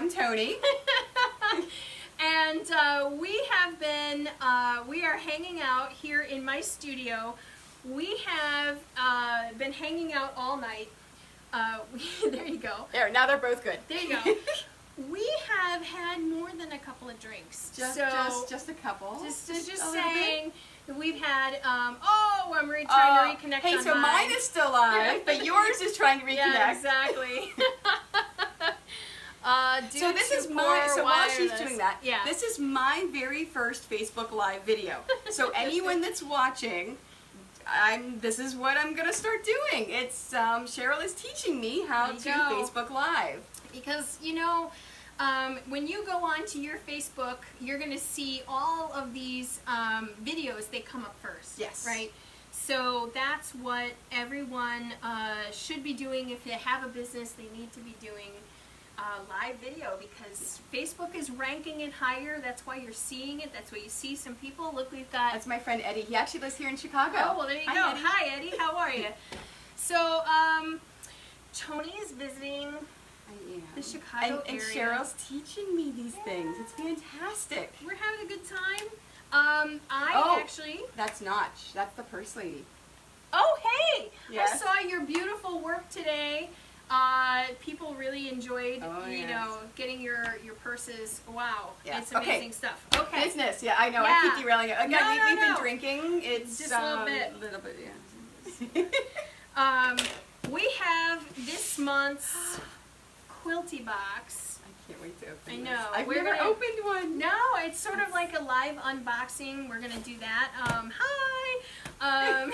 I'm Tony. And we are hanging out here in my studio. We have been hanging out all night. There you go. There, now they're both good. There you go. We have had more than a couple of drinks. Just a couple. Just saying that we've had, I'm trying to reconnect Hey, on so mine is still live, but yours is trying to reconnect. Yeah, exactly. So this is my, so while she's wireless. doing that, Yeah. this is my very first Facebook Live video. So anyone that's watching, this is what I'm going to start doing. It's, Cheryl is teaching me how to Facebook Live. Because, you know, when you go onto your Facebook, you're going to see all of these videos. They come up first. Yes. Right? So that's what everyone should be doing. If they have a business, they need to be doing live video, because Facebook is ranking it higher. That's why you're seeing it. That's why you see some people. Look, we've got... That's my friend Eddie. He actually lives here in Chicago. Oh, well, there you go. Eddie. Hi, Eddie. How are you? So, Tony is visiting the Chicago and area. Cheryl's teaching me these things. It's fantastic. We're having a good time. Actually... That's Notch. That's the purse lady. Oh, hey! Yes. I saw your beautiful work today. People really enjoyed, you know, getting your purses. Wow, it's amazing stuff. Okay. Business, yeah, I know. Yeah. I keep derailing it. Again, we've been drinking. It's just a little bit. Yeah. We have this month's Quilty Box. I can't wait to open I this. know. I've never opened one. No, it's sort of like a live unboxing. We're gonna do that. Hi.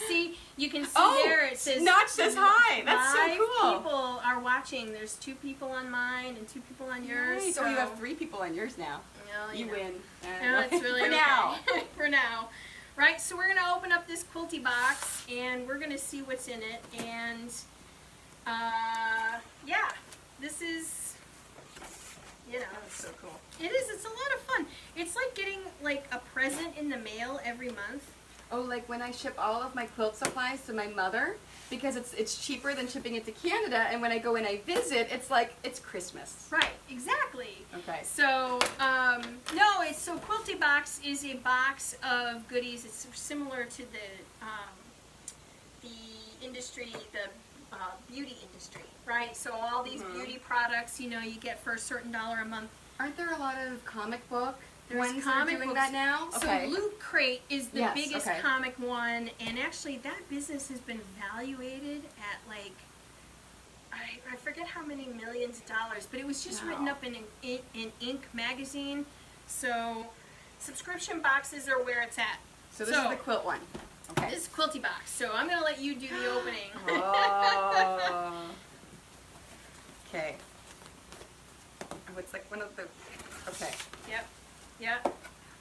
See, you can see there it says Notch says hi. That's so cool. People are watching. There's 2 people on mine and 2 people on yours. Nice. So you have 3 people on yours now. Well, you win. No, it's really for now. For now. Right, so we're going to open up this Quilty Box and we're going to see what's in it. And, yeah, this is, you know. That's so cool. It is. It's a lot of fun. It's like getting, like, a present in the mail every month. Oh, like when I ship all of my quilt supplies to my mother, because it's cheaper than shipping it to Canada, and when I go and I visit, it's like, it's Christmas. Right, exactly. Okay. So, so Quilty Box is a box of goodies. It's similar to the industry, the beauty industry, right? So all these beauty products, you know, you get for a certain dollar a month. Aren't there a lot of comic book There's ones that are doing books. that now? Okay. So Loot Crate is the biggest comic one, and actually that business has been valuated at like, I forget how many millions of dollars, but it was just written up in Inc. magazine. So subscription boxes are where it's at. So this is the quilt one. Okay. This is Quilty Box. So I'm going to let you do the opening. Oh. Okay. Oh, it's like one of the, okay. Yep. Yep.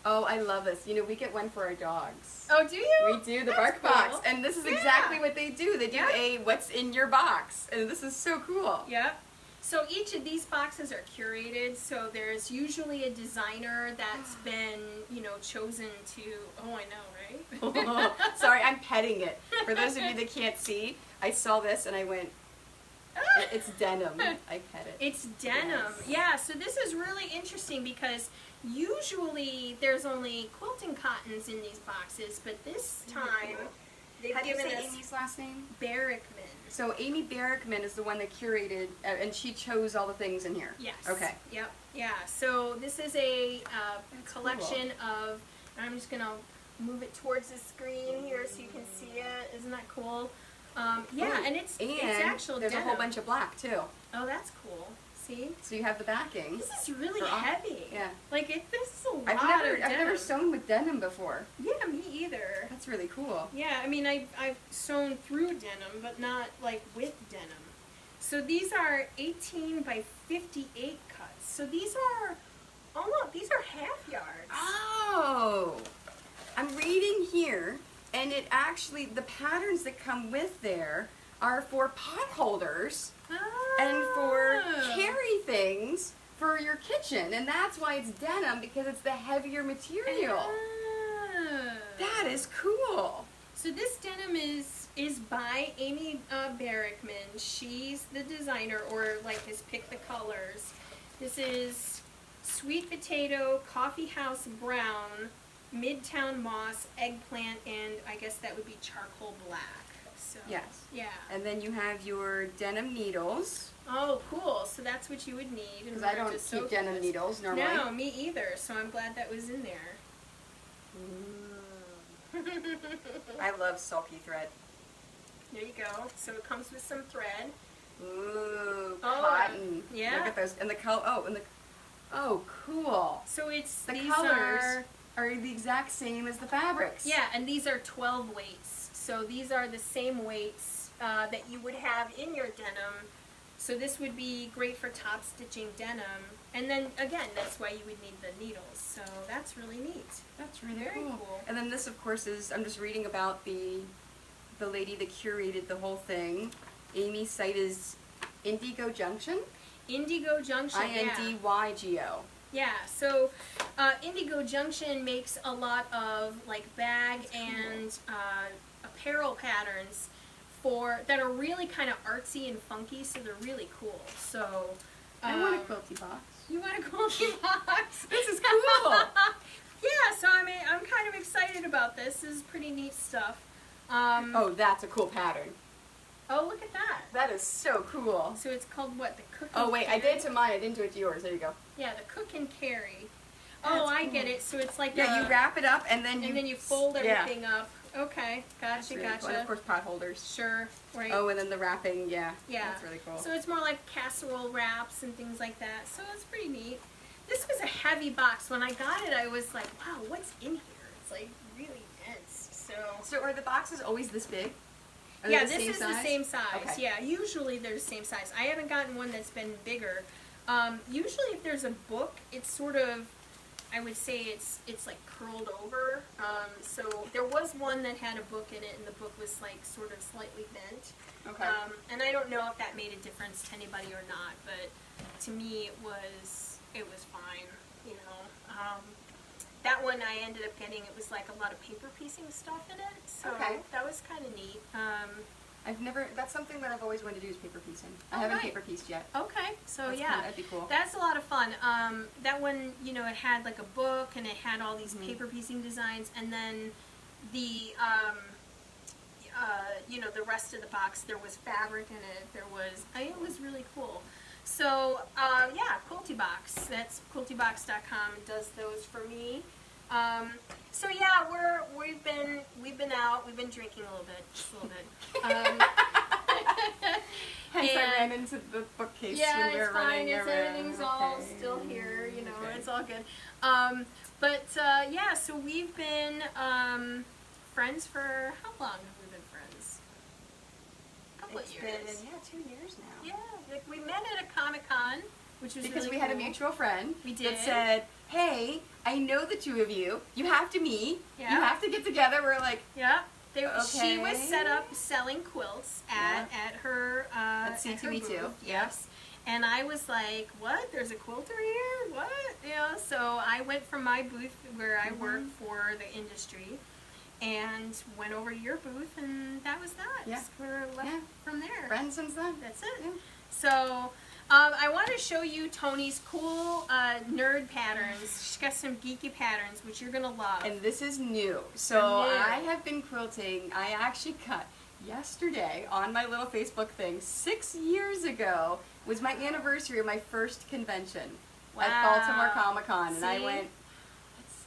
Oh, I love this. You know, we get one for our dogs. Oh, do you? We do, the bark box. And this is exactly what they do. They do a what's in your box. And this is so cool. Yep. So each of these boxes are curated. So there's usually a designer that's been, you know, chosen to, oh, I know, right? Sorry, I'm petting it. For those of you that can't see, I saw this and I went, it's denim. I pet it. It's denim. Yes. Yeah, so this is really interesting because usually there's only quilting cottons in these boxes, but this time they've given us Amy's last name? Barrickman. So Amy Barrickman is the one that curated, and she chose all the things in here. Yes. Okay. Yep. Yeah. So this is a collection of. I'm just gonna move it towards the screen here so you can see it. Isn't that cool? Yeah, and it's actual there's denim. a whole bunch of black too. Oh, that's cool. See? So you have the backing. This is really heavy. Yeah. Like this is a lot I've of denim. never sewn with denim before. Yeah, me either. That's really cool. Yeah, I mean I've sewn through denim, but not like with denim. So these are 18 by 58 cuts. So these are, oh look, these are half yards. Oh, I'm reading here, and it actually, the patterns that come with there are for pot holders and for carry things for your kitchen, and that's why it's denim, because it's the heavier material. That is cool. So this denim is by Amy Barrickman. She's the designer, or like has picked the colors. This is sweet potato, coffee house brown, midtown moss, eggplant, and I guess that would be charcoal black. So, yes. Yeah. And then you have your denim needles. Oh, cool. So that's what you would need. Because I don't keep denim needles normally. No, me either. So I'm glad that was in there. I love sulky thread. There you go. So it comes with some thread. Ooh, cotton. Yeah. Look at those. And the color. Oh, cool. So it's the colors are the exact same as the fabrics. Yeah, and these are 12 weights. So these are the same weights that you would have in your denim. So this would be great for top stitching denim. And then again, that's why you would need the needles. So that's really neat. That's really Very cool. And then this, of course, is, I'm just reading about the lady that curated the whole thing. Amy's site is Indigo Junction. Indigo Junction, INDYGO. Yeah, so Indigo Junction makes a lot of like bag and apparel patterns that are really kind of artsy and funky, so they're really cool. So I want a quilty box. You want a quilty box? This is cool. Yeah, so I mean, I'm kind of excited about this. This is pretty neat stuff. Oh, that's a cool pattern. Oh, look at that. That is so cool. So it's called what? The Cook and Oh, wait, Carry? I did it to mine. I didn't do it to yours. There you go. Yeah, the Cook and Carry. Oh, I get it. So it's like you wrap it up and then you fold everything up. Okay, gotcha, really gotcha. Cool. And of course, pot holders. Sure, right. Oh, and then the wrapping, yeah. That's really cool. So it's more like casserole wraps and things like that. So it's pretty neat. This was a heavy box. When I got it, I was like, wow, what's in here? It's like really dense. So are the boxes always this big? Yeah, this is the same size. Okay. Yeah, usually they're the same size. I haven't gotten one that's been bigger. Usually if there's a book, it's sort of, I would say it's like curled over. So there was one that had a book in it, and the book was like sort of slightly bent. Okay. And I don't know if that made a difference to anybody or not, but to me it was fine, you know. That one I ended up getting, it was like a lot of paper piecing stuff in it, so that was kind of neat. That's something that I've always wanted to do is paper piecing. I haven't paper pieced yet. Okay, so That'd be cool. That's a lot of fun. That one, you know, it had like a book and it had all these paper piecing designs, and then the, you know, the rest of the box, there was fabric in it, it was really cool. So, yeah, Quilty Box. That's quiltybox.com. It does those for me. So yeah, we've been out. We've been drinking a little bit, just a little bit. Hence, I ran into the bookcase. Yeah, when we were it's fine. running Everything's all still here. You know, it's all good. But yeah, so we've been friends for how long have we been friends? A couple of years. It's been 2 years now. Yeah. Like we met at a Comic-Con, which was because really we had a mutual friend that said, "Hey, I know the two of you. You have to meet. Yeah. You have to get together." We're like, "Yeah." Okay. She was set up selling quilts at her at C2E2. Yes. And I was like, "What? There's a quilter here? What?" You know. So I went from my booth where I work for the industry, and went over to your booth, and that was that. Yeah. We're left from there. Friends since then. That's it. Yeah. So, I want to show you Tony's cool nerd patterns. She's got some geeky patterns, which you're going to love. And this is new. So I have been quilting. I actually cut yesterday on my little Facebook thing. 6 years ago was my anniversary of my first convention at Baltimore Comic-Con. And I went,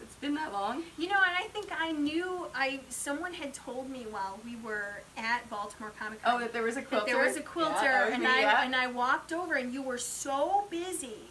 it's been that long. You know, and I think I knew, someone had told me while we were at Baltimore Comic-Con. Oh, that there was a quilter? That there was a quilter, and I walked over, and you were so busy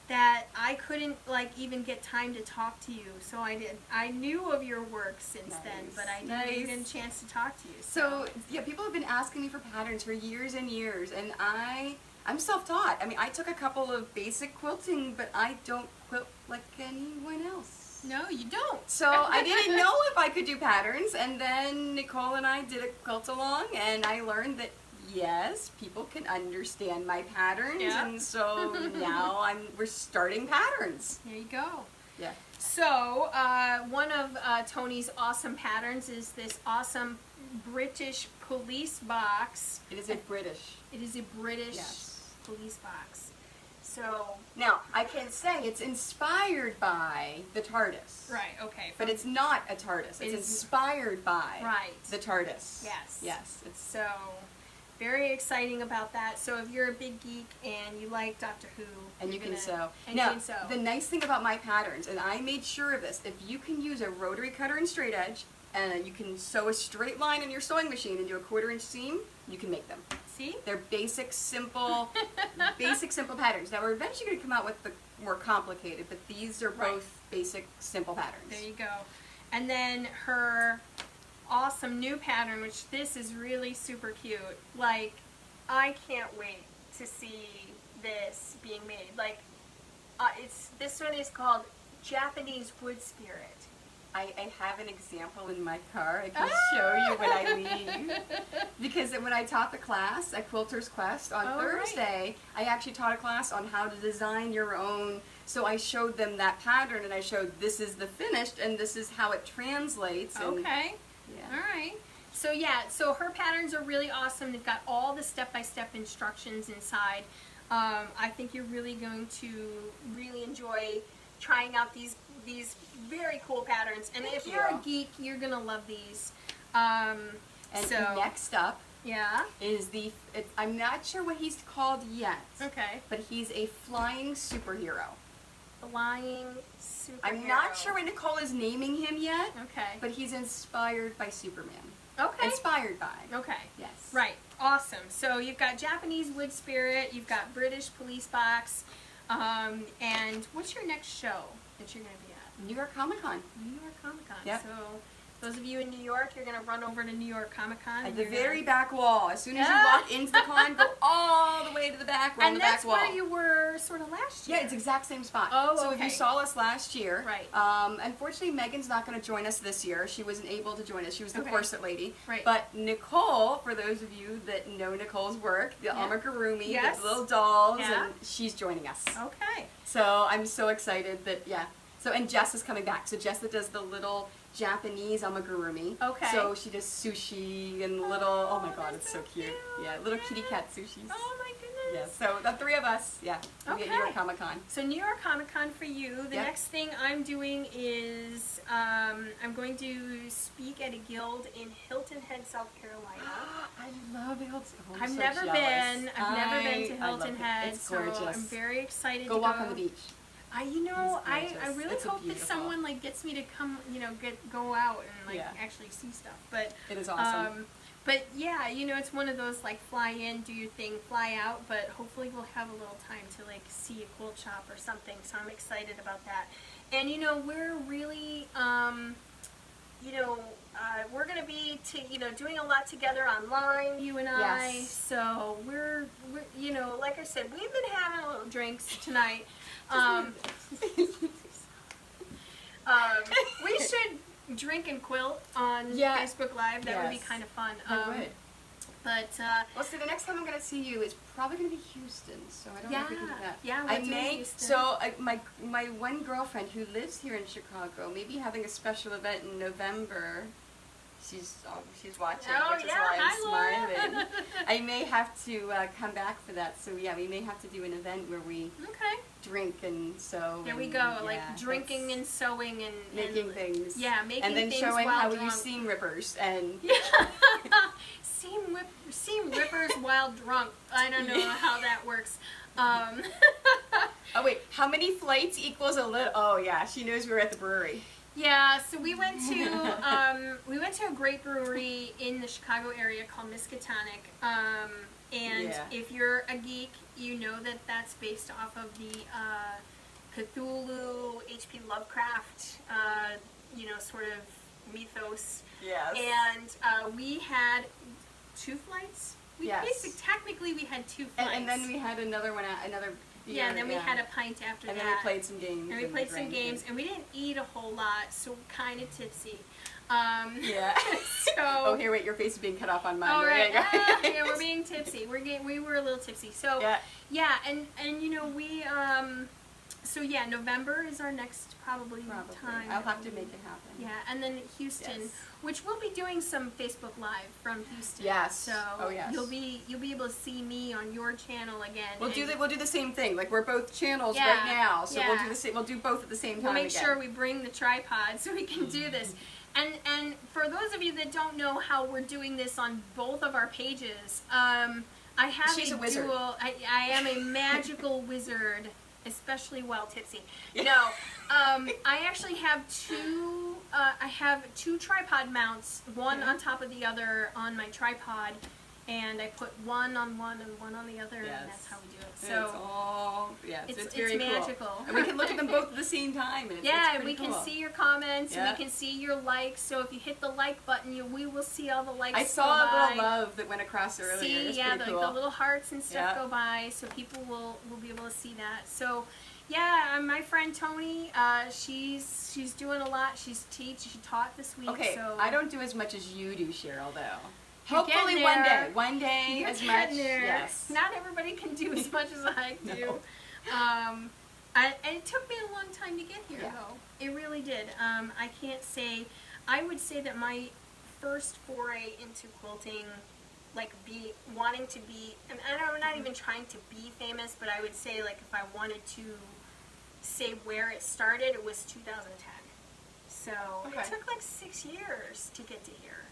that I couldn't, like, even get time to talk to you. So I knew of your work since then, but I didn't get a chance to talk to you. So, yeah, people have been asking me for patterns for years and years, and I'm self-taught. I mean, I took a couple of basic quilting, but I don't quilt like anyone else. No, you don't. So I didn't know if I could do patterns, and then Nicole and I did a quilt along, and I learned that yes, people can understand my patterns, and so now we're starting patterns. There you go. Yeah. So, one of Tony's awesome patterns is this awesome British police box. It is a British. It is a British police box. So now I can say it's inspired by the TARDIS. Right. Okay. But it's not a TARDIS. It's inspired by the TARDIS. Yes. Yes. It's so very exciting about that. So if you're a big geek and you like Doctor Who, and you can sew. Now, the nice thing about my patterns, and I made sure of this, if you can use a rotary cutter and straight edge, and you can sew a straight line in your sewing machine and do a 1/4 inch seam, you can make them. See? They're basic, simple, simple patterns. Now we're eventually going to come out with the more complicated, but these are both basic, simple patterns. There you go. And then her awesome new pattern, which this is really super cute. Like, I can't wait to see this being made. Like, this one is called Japanese Wood Spirit. I have an example in my car. I can show you when I leave. Because when I taught the class at Quilter's Quest on Thursday, I actually taught a class on how to design your own. So I showed them that pattern, and I showed this is the finished, and this is how it translates. And, okay. Yeah. All right. So so her patterns are really awesome. They've got all the step-by-step instructions inside. I think you're really going to really enjoy trying out these very cool patterns. And if you're a geek, you're gonna love these. And so next up, is I'm not sure what he's called yet. Okay. But he's a flying superhero. Flying superhero. I'm not sure what Nicole is naming him yet. Okay. But he's inspired by Superman. Okay. Inspired by. Okay. Yes. Right. Awesome. So you've got Japanese Wood Spirit. You've got British Police Box. And what's your next show that you're going to be at? New York Comic Con. New York Comic Con. Yep. So those of you in New York, you're going to run over to New York Comic Con. At the very back wall. As soon as you walk into the con, go all the way to the back wall. And that's where you were sort of last year. Yeah, it's the exact same spot. Oh, so if you saw us last year, right. Unfortunately, Megan's not going to join us this year. She wasn't able to join us. She was the corset lady. Right. But Nicole, for those of you that know Nicole's work, the amigurumi, the little dolls, and she's joining us. Okay. So I'm so excited that, So, and Jess is coming back. So Jess that does the little Japanese amigurumi. Okay. So she does sushi and little, oh my god, it's so cute. Yeah, little kitty cat sushis. Oh my goodness. Yeah, so the three of us, we'll be at New York Comic Con. So New York Comic Con for you. The next thing I'm doing is I'm going to speak at a guild in Hilton Head, South Carolina. I love Hilton. Oh, I've never been to Hilton Head, it's gorgeous. So I'm very excited to go walk on the beach. I really hope that someone gets me to come, go out and actually see stuff. But it is awesome. But yeah, it's one of those fly in, do your thing, fly out. But hopefully we'll have a little time to see a quilt shop or something. So I'm excited about that. And we're really we're going to be doing a lot together online, you and I. So we're like I said, we've been having a little drinks tonight. We should drink and quilt on Facebook Live. That would be kind of fun. But well, see, the next time I'm going to see you is probably going to be Houston, so I don't know if we can do that. Yeah, I may. Houston. So my one girlfriend who lives here in Chicago may be having a special event in November. She's watching, which is why I'm smiling. I may have to come back for that. So we may have to do an event where we drink and sew. There we go, drinking and sewing and making things. Yeah, making things. And then things showing while how drunk. you seam rippers and. Seam rippers while drunk. I don't know how that works. Oh wait, how many flights equals a little? Oh yeah, she knows we were at the brewery. Yeah, so we went to a great brewery in the Chicago area called Miskatonic. And if you're a geek, you know that that's based off of the Cthulhu, H.P. Lovecraft, sort of mythos. Yes. And we had 2 flights. Technically we had 2 flights. And then we had another one, another beer. Yeah, and then we had a pint after that. And then we played some games. And we played some games, and we didn't eat a whole lot, so we're kind of tipsy. Oh, here, wait, your face is being cut off on mine. All right. Yeah, we're being tipsy. We were a little tipsy. So, and we, So yeah, November is our next probably time. I'll have to make it happen. Yeah, and then Houston, which we'll be doing some Facebook Live from Houston. Yes. So you'll be able to see me on your channel again. We'll do the same thing. Like we're both channels right now, so we'll do the same. We'll do both at the same time. We'll make sure we bring the tripod so we can do this. And for those of you that don't know how we're doing this on both of our pages, I have She's a wizard. dual. I am a magical wizard. Especially while tipsy. No, I actually have two. I have two tripod mounts, one on top of the other on my tripod, and I put one on one and one on the other, and that's how we do it. So it's very magical. Cool. And we can look at them both at the same time. And we can see your comments. We can see your likes. So if you hit the like button, we will see all the likes. I saw a little love that went across earlier. See, cool. the little hearts and stuff go by, so people will be able to see that. So. Yeah, my friend Tony, she's doing a lot. She taught this week. Okay, so I don't do as much as you do, Cheryl, though. You're Hopefully one day You're as much. There. Yes. Not everybody can do as much as I do. And it took me a long time to get here, though. It really did. I can't say. I would say that my first foray into quilting, like wanting to be, and I'm not even trying to be famous, but I would say like if I wanted to say where it started, it was 2010. So it took like 6 years to get to here.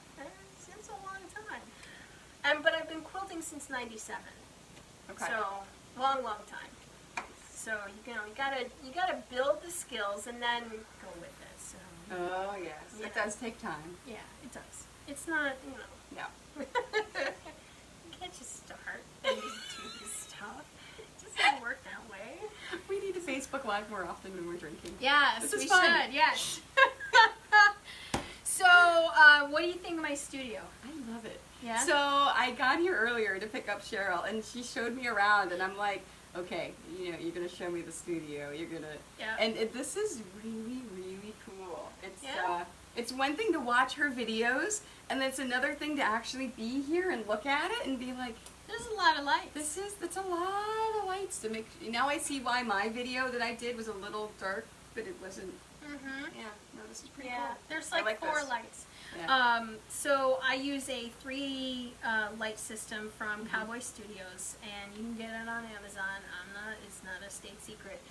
It's a long time. But I've been quilting since '97. Okay. So long time. So you gotta build the skils and then go with it. So. Oh yes, it does take time. Yeah, it does. It's not, No. You can't just start and just do this stuff. It doesn't work that way. We need to Facebook Live more often when we're drinking. Yes, we should. Yes. So, what do you think of my studio? I love it. Yeah? So, I got here earlier to pick up Cheryl, and she showed me around, and I'm like, okay, you're going to show me the studio. You're going to... Yeah. And this is really, really cool. It's one thing to watch her videos, and it's another thing to actually be here and look at it and be like, there's a lot of lights. That's a lot of lights to make. Now I see why my video that I did was a little dark, but it wasn't. Yeah, no, this is pretty cool. There's like 4 lights. Yeah. So I use a 3 light system from Cowboy Studios, and you can get it on Amazon. It's not a state secret.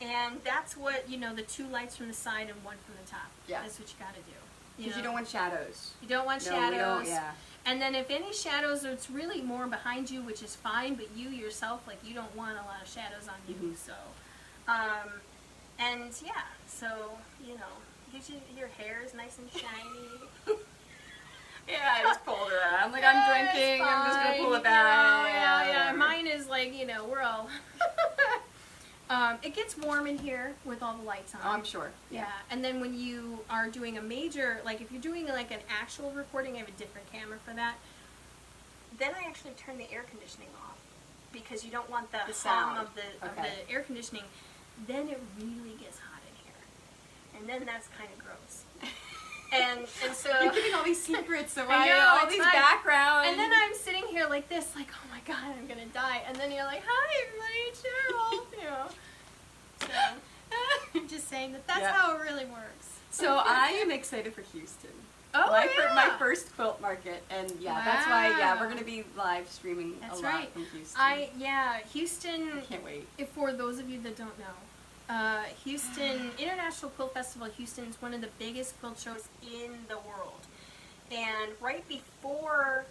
And that's what, the 2 lights from the side and 1 from the top. Yeah. That's what you got to do. Because you don't want shadows. You don't want shadows. shadows. We don't, yeah. And then if any shadows, it's really more behind you, which is fine, but you yourself, like, you don't want a lot of shadows on you, so. And, yeah, so, gives you, your hair is nice and shiny. Yeah, I just pulled her out. I'm like, I'm drinking, I'm just going to pull it back. Yeah. Mine is like, we're all... it gets warm in here with all the lights on. Oh, I'm sure. Yeah, and then when you are doing a major, like if you're doing like an actual recording, I have a different camera for that. Then I actually turn the air conditioning off because you don't want the hum of the air conditioning. Then it really gets hot in here, and then that's kind of gross. And so you're giving all these secrets, so I know, all these backgrounds. And then I'm sitting here like this, like, oh my god, I'm gonna die. And then you're like, hi everybody, Cheryl. So I'm just saying that's how it really works. So I am excited for Houston. Oh, my first quilt market, and that's why we're gonna be live streaming a lot from Houston. Houston. I can't wait. For those of you that don't know. Houston International Quilt Festival Houston is one of the biggest quilt shows in the world, and right before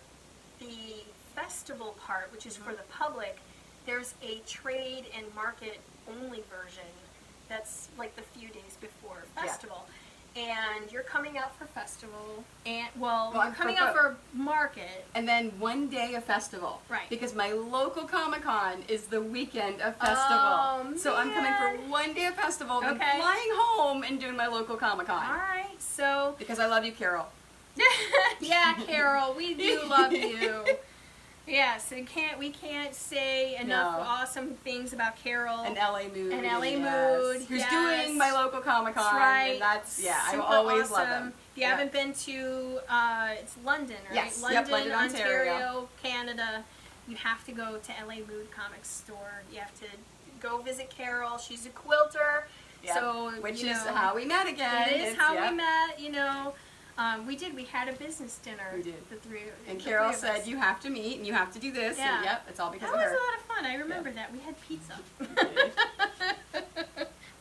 the festival part, which is for the public, there's a trade and market only version that's like the few days before festival. And you're coming out for festival, and you're coming out for market, and then one day of festival. Right. Because my local Comic-Con is the weekend of festival. So I'm coming for one day of festival, then flying home and doing my local Comic-Con. All right. So. Because I love you, Carol. Yeah, Carol, we do love you. Yes, we can't say enough awesome things about Carol. And LA Mood. And LA Mood. Who's doing my local Comic-Con. That's right. And that's, I will Super always awesome. love them. If you haven't been to, it's London, right? Yes. London, Ontario, Canada. You have to go to LA Mood Comics store. You have to go visit Carol. She's a quilter. Yep. So, which is how we met again. It is how we met, you know. We had a business dinner. We did. The three. And Carol said, you have to meet and you have to do this. Yeah. And yep, it's all because of her. That was a lot of fun. I remember that. We had pizza.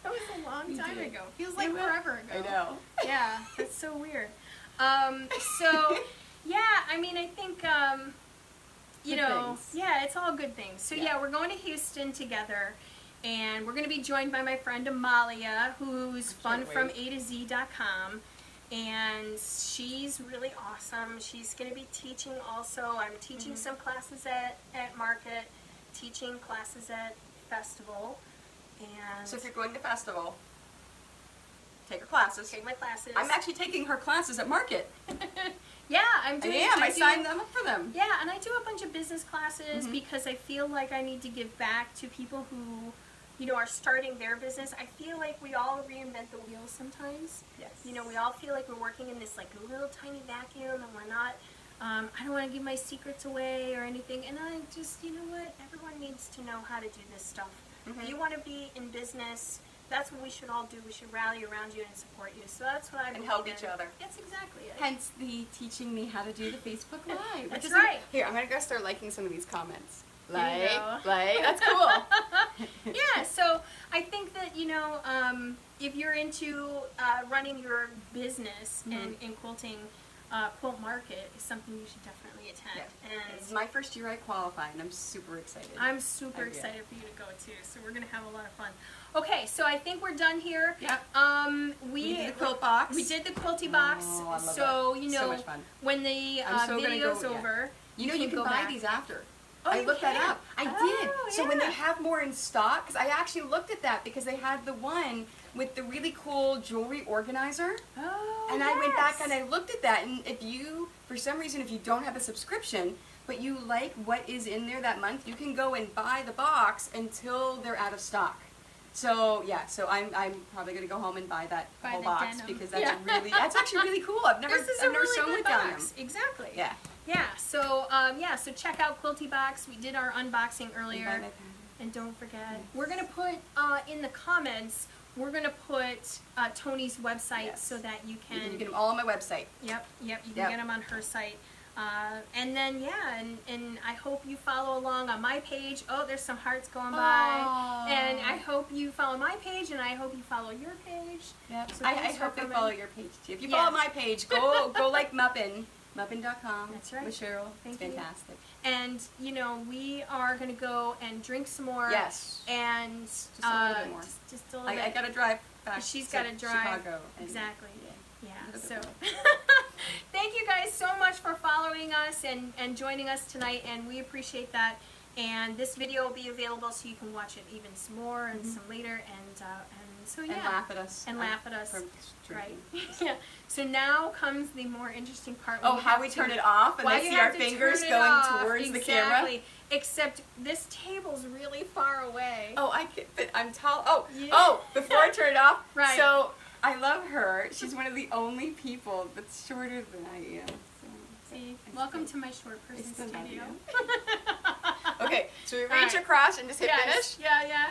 That was a long time ago. Feels like forever ago. I know. Yeah, that's so weird. So, yeah, I mean, I think, you know, yeah, it's all good things. So, yeah, we're going to Houston together. And we're going to be joined by my friend Amalia, who's from A2Z.com. And she's really awesome. She's going to be teaching also. I'm teaching some classes at Market, teaching classes at Festival. And so if you're going to Festival, take her classes. Take my classes. I'm actually taking her classes at Market. Yeah, I'm doing. I signed them up for them. Yeah, and I do a bunch of business classes because I feel like I need to give back to people who, you know, are starting their business. I feel like we all reinvent the wheel sometimes. Yes. You know, we all feel like we're working in this like little tiny vacuum, and we're not. I don't want to give my secrets away or anything. And I just, you know what? Everyone needs to know how to do this stuff. If you want to be in business, that's what we should all do. We should rally around you and support you. So that's what I believe in. And help each other. That's exactly it. Hence the teaching me how to do the Facebook Live. That's right. Here, I'm going to go start liking some of these comments. Like, that's cool. Yeah, so I think that, you know, if you're into running your business and quilting, Quilt Market is something you should definitely attend. Yeah. And it's my first year I qualified, and I'm super excited. I'm super excited for you to go too, so we're going to have a lot of fun. Okay, so I think we're done here. Yep. We did the quilt box. We did the Quilty Box. Oh, I love so, that. you know, so much fun. when the video's over, you know you can buy these after. Oh, I looked that up. I did. So when they yeah. have more in stock, because I actually looked at that because they had the one with the really cool jewelry organizer. Oh, and I went back and I looked at that, and if you, for some reason, if you don't have a subscription, but you like what is in there that month, you can go and buy the box until they're out of stock. So yeah, so I'm probably gonna go home and buy that whole box because that's that's actually really cool. I've never sewn with denim. Exactly. Yeah. Yeah. So so check out Quilty Box. We did our unboxing earlier, and don't forget we're gonna put in the comments. We're gonna put Tony's website so that you can. You can get them all on my website. Yep. You can get them on her site. And then and I hope you follow along on my page. Oh, there's some hearts going by. And I hope you follow my page, and I hope you follow your page. Yep. So I hope they follow your page too. If you follow my page, go like Muppin. Muppin.com. That's right. With Cheryl. Thank it's fantastic. You. And you know we are gonna go and drink some more. Yes. And just a little bit more. Just a little bit. I gotta drive back. She's gotta drive. Chicago. Exactly. Yeah. So. Thank you guys so much for following us and joining us tonight, and we appreciate that. And this video will be available so you can watch it even some more and some later, and so yeah. And laugh at us. And laugh at us. Right. Yeah. So now comes the more interesting part. Oh, how we turn it off and they see our fingers going towards the camera. Exactly. Except this table's really far away. Oh, I'm tall. Oh, before I turn it off. Right. So I love her. She's one of the only people that's shorter than I am. See, welcome to my short person studio. Okay, so we reach across and just hit finish? Yeah.